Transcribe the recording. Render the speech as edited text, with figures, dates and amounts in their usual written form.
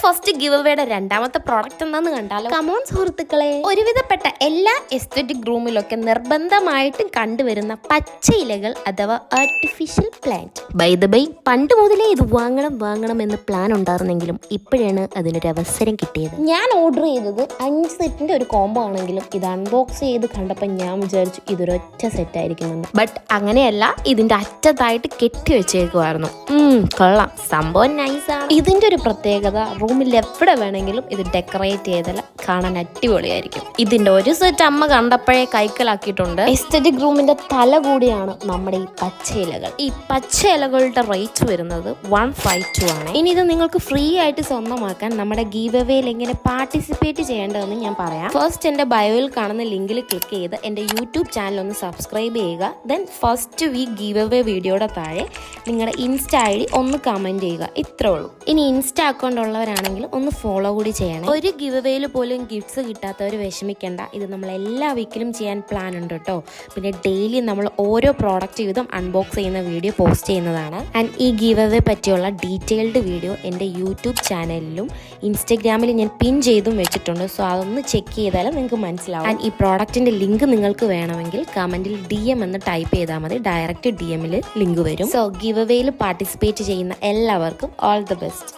First give അവേയുടെ രണ്ടാമത്തെ product എന്താന്ന് കണ്ടാലോ? കമോൺ സുഹൃത്തുക്കളെ, ഒരുവിധപ്പെട്ട എല്ലാ എസ്തെറ്റിക് റൂമിലൊക്കെ നിർബന്ധമായിട്ടും കണ്ടുവരുന്ന പച്ച ഇലകൾ അഥവാ artificial plant. By the by, പണ്ട് മുതലേ ഇത് വാങ്ങണം എന്ന് പ്ലാൻ ഉണ്ടായിരുന്നെങ്കിലും ഇപ്പോഴാണ് അതിനൊരു അവസരം കിട്ടിയത്. ഞാൻ ഓർഡർ ചെയ്തത് 5 സെറ്റിന്റെ ഒരു കോംബോ ആണെങ്കിലും ഇത് അൺബോക്സ് ചെയ്ത് കണ്ടപ്പോൾ ഞാൻ വിചാരിച്ചു ഇതൊരൊറ്റ സെറ്റ് ആയിരിക്കുമെന്ന്. ബട്ട് അങ്ങനെയല്ല, ഇതിന്റെ അറ്റത്തായിട്ട് കെട്ടി വെച്ചേക്കുമായിരുന്നു. കൊള്ളാം, സംഭവം നൈസാണ്. ഇതിന്റെ ഒരു പ്രത്യേകത, റൂമിൽ എവിടെ വേണമെങ്കിലും ഇത് ഡെക്കറേറ്റ് ചെയ്താൽ കാണാൻ അടിപൊളിയായിരിക്കും. ഇതിന്റെ ഒരു സെറ്റ് അമ്മ കണ്ടപ്പോഴേ കൈക്കലാക്കിയിട്ടുണ്ട്. എസ്തെറ്റിക് റൂമിന്റെ തല കൂടിയാണ് നമ്മുടെ ഈ പച്ച ഇലകൾ. ഈ പച്ച ഇലകളുടെ റേറ്റ് വരുന്നത് 152 ആണ്. ഇനി ഇത് നിങ്ങൾക്ക് ഫ്രീ ആയിട്ട് സ്വന്തമാക്കാൻ നമ്മുടെ ഗീവ് അവേയിൽ എങ്ങനെ പാർട്ടിസിപ്പേറ്റ് ചെയ്യേണ്ടതെന്ന് ഞാൻ പറയാം. ഫസ്റ്റ് എന്റെ ബയോയിൽ കാണുന്ന ലിങ്കിൽ ക്ലിക്ക് ചെയ്ത് എന്റെ യൂട്യൂബ് ചാനൽ ഒന്ന് സബ്സ്ക്രൈബ് ചെയ്യുക. Then first week give away വീഡിയോയുടെ താഴെ നിങ്ങളുടെ ഇൻസ്റ്റ ID ഒന്ന് കമന്റ് ചെയ്യുക. ഇത്രേ ഉള്ളൂ. ഇനി ഇൻസ്റ്റ അക്കൗണ്ട് ഉള്ളവരാണെങ്കിൽ ഒന്ന് ഫോളോ കൂടി ചെയ്യണം. ഒരു ഗിവ് അവേയിൽ പോലും ഗിഫ്റ്റ്സ് കിട്ടാത്തവർ വിഷമിക്കേണ്ട. ഇത് നമ്മൾ എല്ലാ വീക്കിലും ചെയ്യാൻ പ്ലാൻ ഉണ്ട് കേട്ടോ. പിന്നെ ഡെയിലി നമ്മൾ ഓരോ പ്രോഡക്റ്റ് വീതം അൺബോക്സ് ചെയ്യുന്ന വീഡിയോ പോസ്റ്റ് ചെയ്യുന്നതാണ്. ആൻഡ് ഈ ഗിവ് അവേ പറ്റിയുള്ള ഡീറ്റെയിൽഡ് വീഡിയോ എൻ്റെ യൂട്യൂബ് ചാനലിലും ഇൻസ്റ്റഗ്രാമിൽ ഞാൻ പിൻ ചെയ്തും വെച്ചിട്ടുണ്ട്. സോ അതൊന്ന് ചെക്ക് ചെയ്താലും നിങ്ങൾക്ക് മനസ്സിലാവും. ആൻഡ് ഈ പ്രോഡക്റ്റിന്റെ ലിങ്ക് നിങ്ങൾക്ക് വേണമെങ്കിൽ കമന്റിൽ DM എന്ന് ടൈപ്പ് ചെയ്താൽ മതി. ഡയറക്റ്റ് DM ലിങ്ക് വരും. സോ ഗിവ് അവേയിൽ പാർട്ടിസിപ്പേറ്റ് ചെയ്യുന്ന എല്ലാവർക്കും ഓൾ ദി ബെസ്റ്റ്.